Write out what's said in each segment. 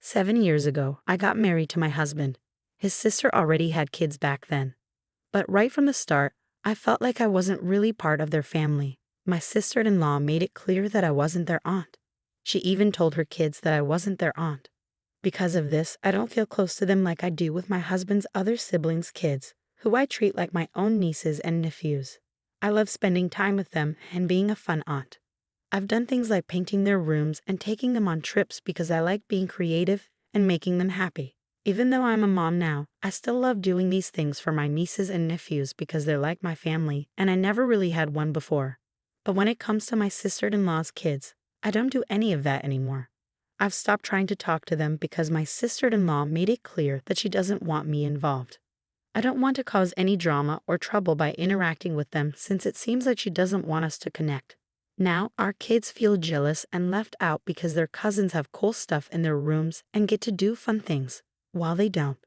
7 years ago, I got married to my husband. His sister already had kids back then. But right from the start, I felt like I wasn't really part of their family. My sister-in-law made it clear that I wasn't their aunt. She even told her kids that I wasn't their aunt. Because of this, I don't feel close to them like I do with my husband's other siblings' kids, who I treat like my own nieces and nephews. I love spending time with them and being a fun aunt. I've done things like painting their rooms and taking them on trips because I like being creative and making them happy. Even though I'm a mom now, I still love doing these things for my nieces and nephews because they're like my family, and I never really had one before. But when it comes to my sister-in-law's kids, I don't do any of that anymore. I've stopped trying to talk to them because my sister-in-law made it clear that she doesn't want me involved. I don't want to cause any drama or trouble by interacting with them since it seems like she doesn't want us to connect. Now, our kids feel jealous and left out because their cousins have cool stuff in their rooms and get to do fun things, while they don't.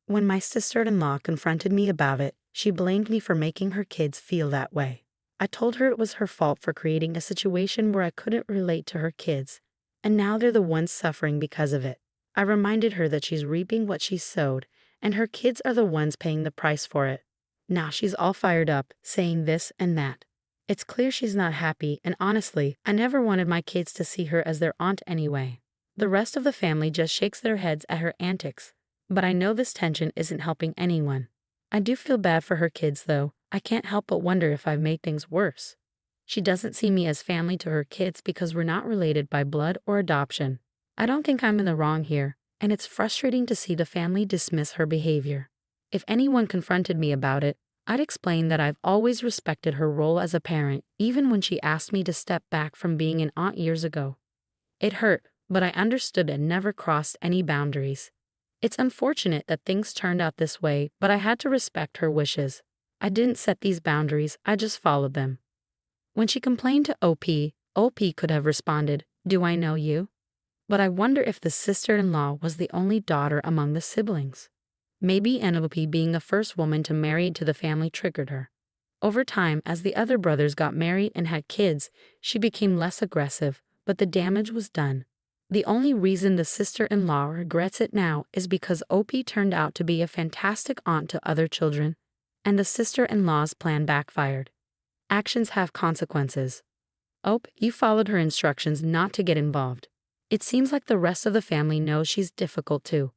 When my sister-in-law confronted me about it, she blamed me for making her kids feel that way. I told her it was her fault for creating a situation where I couldn't relate to her kids, and now they're the ones suffering because of it. I reminded her that she's reaping what she sowed, and her kids are the ones paying the price for it. Now she's all fired up, saying this and that. It's clear she's not happy, and honestly, I never wanted my kids to see her as their aunt anyway. The rest of the family just shakes their heads at her antics, but I know this tension isn't helping anyone. I do feel bad for her kids though. I can't help but wonder if I've made things worse. She doesn't see me as family to her kids because we're not related by blood or adoption. I don't think I'm in the wrong here, and it's frustrating to see the family dismiss her behavior. If anyone confronted me about it, I'd explain that I've always respected her role as a parent, even when she asked me to step back from being an aunt years ago. It hurt, but I understood and never crossed any boundaries. It's unfortunate that things turned out this way, but I had to respect her wishes. I didn't set these boundaries, I just followed them. When she complained to OP could have responded, "Do I know you?" But I wonder if the sister-in-law was the only daughter among the siblings. Maybe NOP being the first woman to marry into the family triggered her. Over time, as the other brothers got married and had kids, she became less aggressive, but the damage was done. The only reason the sister-in-law regrets it now is because OP turned out to be a fantastic aunt to other children, and the sister-in-law's plan backfired. Actions have consequences. You followed her instructions not to get involved. It seems like the rest of the family knows she's difficult too.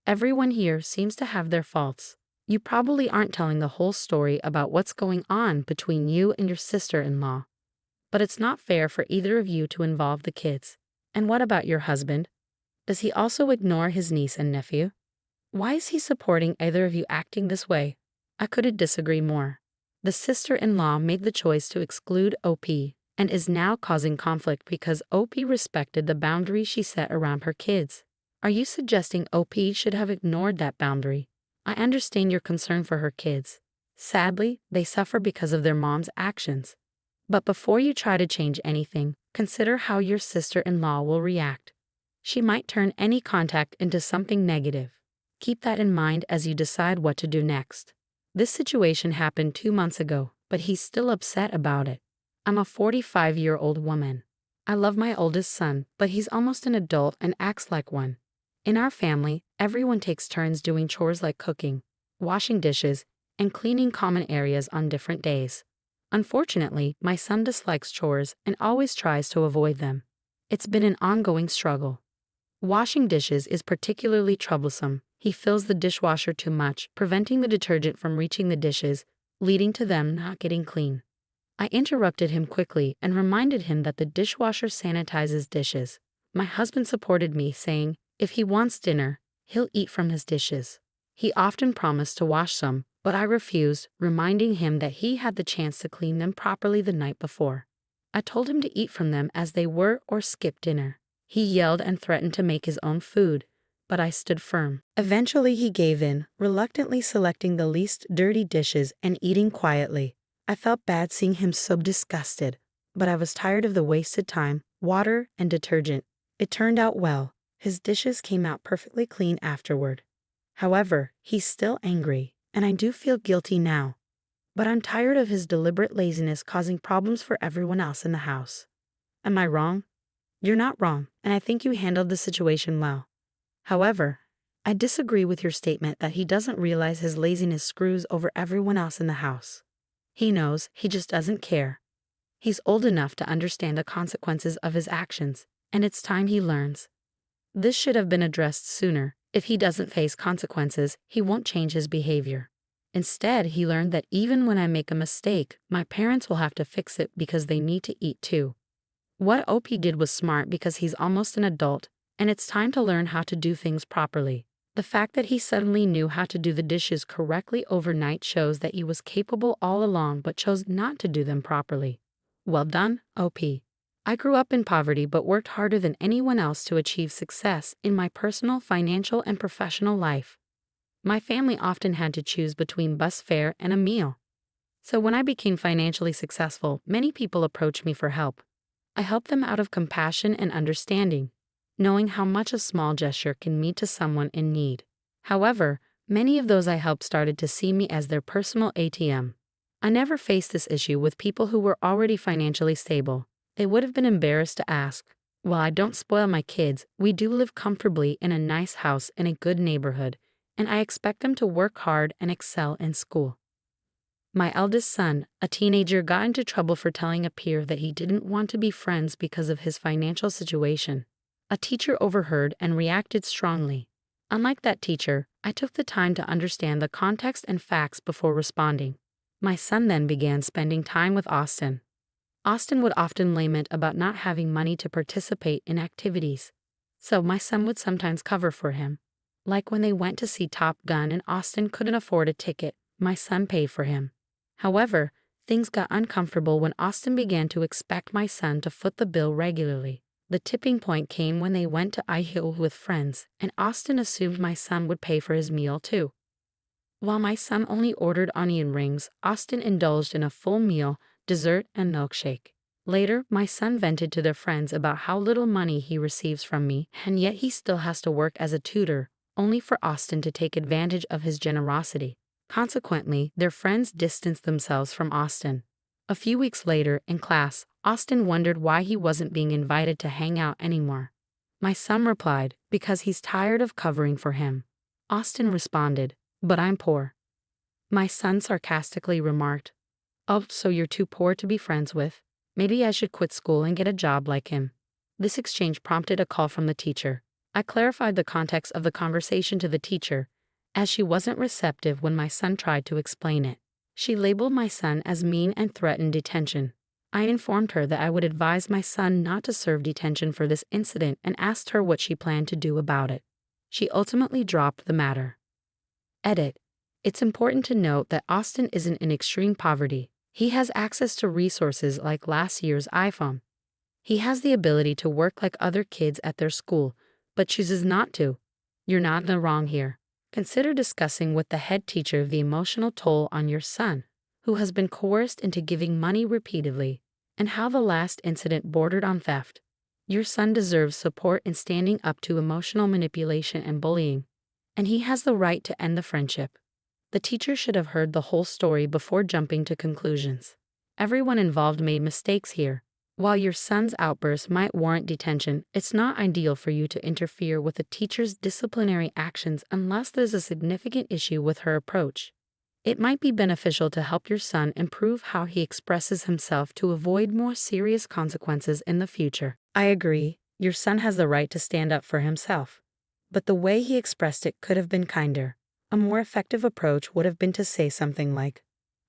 Everyone here seems to have their faults. You probably aren't telling the whole story about what's going on between you and your sister-in-law. But it's not fair for either of you to involve the kids. And what about your husband? Does he also ignore his niece and nephew? Why is he supporting either of you acting this way? I couldn't disagree more. The sister-in-law made the choice to exclude OP and is now causing conflict because OP respected the boundary she set around her kids. Are you suggesting OP should have ignored that boundary? I understand your concern for her kids. Sadly, they suffer because of their mom's actions. But before you try to change anything, consider how your sister-in-law will react. She might turn any contact into something negative. Keep that in mind as you decide what to do next. This situation happened 2 months ago, but he's still upset about it. I'm a 45-year-old woman. I love my oldest son, but he's almost an adult and acts like one. In our family, everyone takes turns doing chores like cooking, washing dishes, and cleaning common areas on different days. Unfortunately, my son dislikes chores and always tries to avoid them. It's been an ongoing struggle. Washing dishes is particularly troublesome. He fills the dishwasher too much, preventing the detergent from reaching the dishes, leading to them not getting clean. I interrupted him quickly and reminded him that the dishwasher sanitizes dishes. My husband supported me, saying, if he wants dinner, he'll eat from his dishes. He often promised to wash some, but I refused, reminding him that he had the chance to clean them properly the night before. I told him to eat from them as they were or skip dinner. He yelled and threatened to make his own food, but I stood firm. Eventually he gave in, reluctantly selecting the least dirty dishes and eating quietly. I felt bad seeing him so disgusted, but I was tired of the wasted time, water, and detergent. It turned out well. His dishes came out perfectly clean afterward. However, he's still angry, and I do feel guilty now. But I'm tired of his deliberate laziness causing problems for everyone else in the house. Am I wrong? You're not wrong, and I think you handled the situation well. However, I disagree with your statement that he doesn't realize his laziness screws over everyone else in the house. He knows, he just doesn't care. He's old enough to understand the consequences of his actions, and it's time he learns. This should have been addressed sooner. If he doesn't face consequences, he won't change his behavior. Instead, he learned that even when I make a mistake, my parents will have to fix it because they need to eat too. What OP did was smart because he's almost an adult, and it's time to learn how to do things properly. The fact that he suddenly knew how to do the dishes correctly overnight shows that he was capable all along but chose not to do them properly. Well done, OP. I grew up in poverty but worked harder than anyone else to achieve success in my personal, financial, and professional life. My family often had to choose between bus fare and a meal. So when I became financially successful, many people approached me for help. I helped them out of compassion and understanding, knowing how much a small gesture can mean to someone in need. However, many of those I helped started to see me as their personal ATM. I never faced this issue with people who were already financially stable. They would have been embarrassed to ask. While I don't spoil my kids, we do live comfortably in a nice house in a good neighborhood, and I expect them to work hard and excel in school. My eldest son, a teenager, got into trouble for telling a peer that he didn't want to be friends because of his financial situation. A teacher overheard and reacted strongly. Unlike that teacher, I took the time to understand the context and facts before responding. My son then began spending time with Austin. Austin would often lament about not having money to participate in activities, so my son would sometimes cover for him. Like when they went to see Top Gun and Austin couldn't afford a ticket, my son paid for him. However, things got uncomfortable when Austin began to expect my son to foot the bill regularly. The tipping point came when they went to Ihill with friends, and Austin assumed my son would pay for his meal too. While my son only ordered onion rings, Austin indulged in a full meal, dessert, and milkshake. Later, my son vented to their friends about how little money he receives from me, and yet he still has to work as a tutor, only for Austin to take advantage of his generosity. Consequently, their friends distanced themselves from Austin. A few weeks later, in class, Austin wondered why he wasn't being invited to hang out anymore. My son replied, because he's tired of covering for him. Austin responded, but I'm poor. My son sarcastically remarked, oh, so you're too poor to be friends with? Maybe I should quit school and get a job like him. This exchange prompted a call from the teacher. I clarified the context of the conversation to the teacher, as she wasn't receptive when my son tried to explain it. She labeled my son as mean and threatened detention. I informed her that I would advise my son not to serve detention for this incident and asked her what she planned to do about it. She ultimately dropped the matter. Edit. It's important to note that Austin isn't in extreme poverty. He has access to resources like last year's iPhone. He has the ability to work like other kids at their school, but chooses not to. You're not in the wrong here. Consider discussing with the head teacher the emotional toll on your son, who has been coerced into giving money repeatedly, and how the last incident bordered on theft. Your son deserves support in standing up to emotional manipulation and bullying, and he has the right to end the friendship. The teacher should have heard the whole story before jumping to conclusions. Everyone involved made mistakes here. While your son's outburst might warrant detention, it's not ideal for you to interfere with a teacher's disciplinary actions unless there's a significant issue with her approach. It might be beneficial to help your son improve how he expresses himself to avoid more serious consequences in the future. I agree, your son has the right to stand up for himself. But the way he expressed it could have been kinder. A more effective approach would have been to say something like,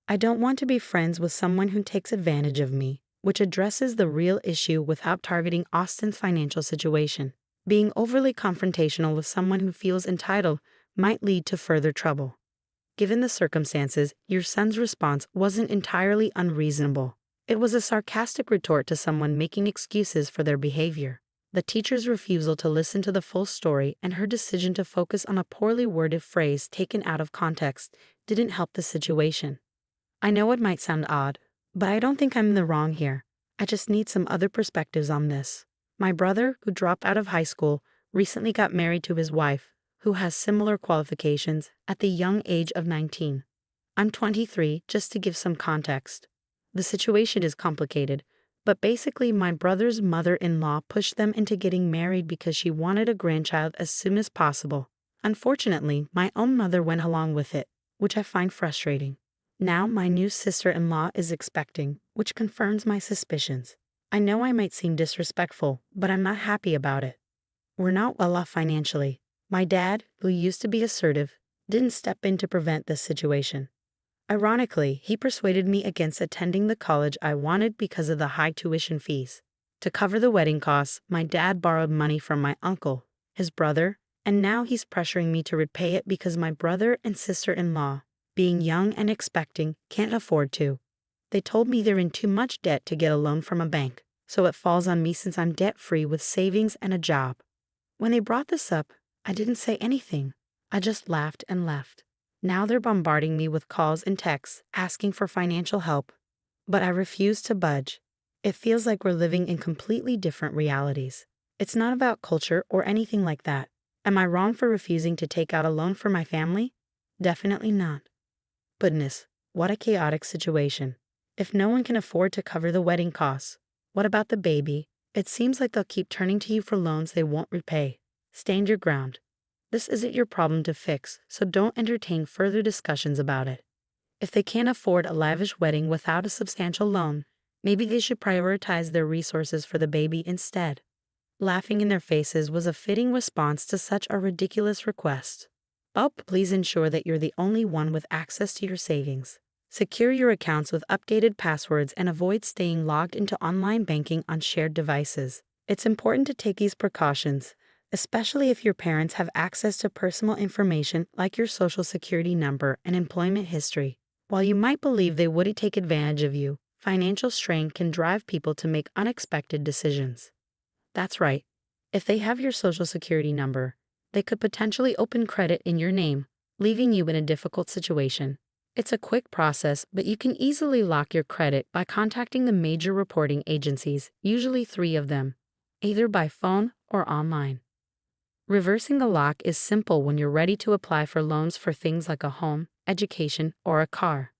I don't want to be friends with someone who takes advantage of me, which addresses the real issue without targeting Austin's financial situation. Being overly confrontational with someone who feels entitled might lead to further trouble. Given the circumstances, your son's response wasn't entirely unreasonable. It was a sarcastic retort to someone making excuses for their behavior. The teacher's refusal to listen to the full story and her decision to focus on a poorly worded phrase taken out of context didn't help the situation. I know it might sound odd, but I don't think I'm in the wrong here. I just need some other perspectives on this. My brother, who dropped out of high school, recently got married to his wife, who has similar qualifications, at the young age of 19. I'm 23, just to give some context. The situation is complicated, But basically, my brother's mother-in-law pushed them into getting married because she wanted a grandchild as soon as possible. Unfortunately, my own mother went along with it, which I find frustrating. Now my new sister-in-law is expecting, which confirms my suspicions. I know I might seem disrespectful, but I'm not happy about it. We're not well off financially. My dad, who used to be assertive, didn't step in to prevent this situation. Ironically, he persuaded me against attending the college I wanted because of the high tuition fees. To cover the wedding costs, my dad borrowed money from my uncle, his brother, and now he's pressuring me to repay it because my brother and sister-in-law, being young and expecting, can't afford to. They told me they're in too much debt to get a loan from a bank, so it falls on me since I'm debt-free with savings and a job. When they brought this up, I didn't say anything. I just laughed and left. Now they're bombarding me with calls and texts asking for financial help, but I refuse to budge. It feels like we're living in completely different realities. It's not about culture or anything like that. Am I wrong for refusing to take out a loan for my family? Definitely not. Goodness, what a chaotic situation. If no one can afford to cover the wedding costs, what about the baby? It seems like they'll keep turning to you for loans they won't repay. Stand your ground. This isn't your problem to fix, so don't entertain further discussions about it. If they can't afford a lavish wedding without a substantial loan, maybe they should prioritize their resources for the baby instead. Laughing in their faces was a fitting response to such a ridiculous request. Oh, please ensure that you're the only one with access to your savings. Secure your accounts with updated passwords and avoid staying logged into online banking on shared devices. It's important to take these precautions, especially if your parents have access to personal information like your social security number and employment history. While you might believe they wouldn't take advantage of you, financial strain can drive people to make unexpected decisions. That's right. If they have your social security number, they could potentially open credit in your name, leaving you in a difficult situation. It's a quick process, but you can easily lock your credit by contacting the major reporting agencies, usually 3 of them, either by phone or online. Reversing the lock is simple when you're ready to apply for loans for things like a home, education, or a car.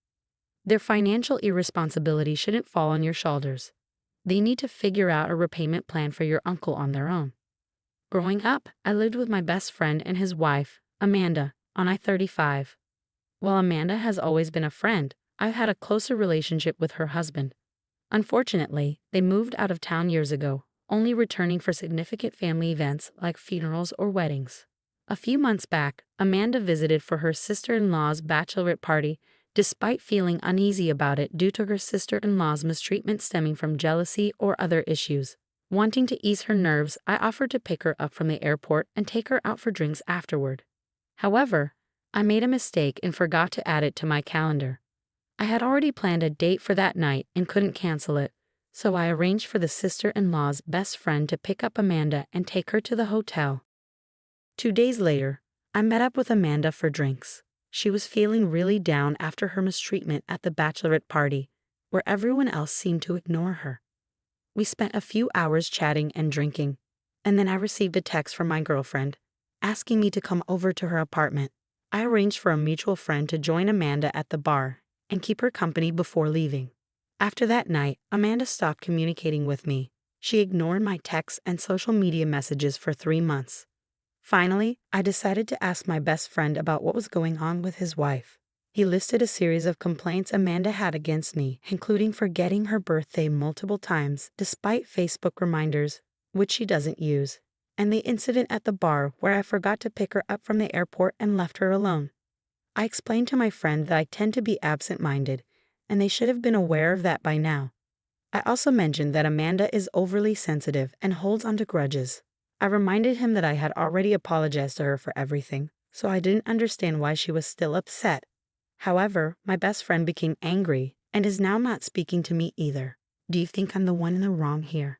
Their financial irresponsibility shouldn't fall on your shoulders. They need to figure out a repayment plan for your uncle on their own. Growing up, I lived with my best friend and his wife, Amanda, on I-35. While Amanda has always been a friend, I've had a closer relationship with her husband. Unfortunately, they moved out of town years ago, only returning for significant family events like funerals or weddings. A few months back, Amanda visited for her sister-in-law's bachelorette party, despite feeling uneasy about it due to her sister-in-law's mistreatment stemming from jealousy or other issues. Wanting to ease her nerves, I offered to pick her up from the airport and take her out for drinks afterward. However, I made a mistake and forgot to add it to my calendar. I had already planned a date for that night and couldn't cancel it, so I arranged for the sister-in-law's best friend to pick up Amanda and take her to the hotel. 2 days later, I met up with Amanda for drinks. She was feeling really down after her mistreatment at the bachelorette party, where everyone else seemed to ignore her. We spent a few hours chatting and drinking, and then I received a text from my girlfriend, asking me to come over to her apartment. I arranged for a mutual friend to join Amanda at the bar and keep her company before leaving. After that night, Amanda stopped communicating with me. She ignored my texts and social media messages for 3 months. Finally, I decided to ask my best friend about what was going on with his wife. He listed a series of complaints Amanda had against me, including forgetting her birthday multiple times despite Facebook reminders, which she doesn't use, and the incident at the bar where I forgot to pick her up from the airport and left her alone. I explained to my friend that I tend to be absent-minded, and they should have been aware of that by now. I also mentioned that Amanda is overly sensitive and holds onto grudges. I reminded him that I had already apologized to her for everything, so I didn't understand why she was still upset. However, my best friend became angry and is now not speaking to me either. Do you think I'm the one in the wrong here?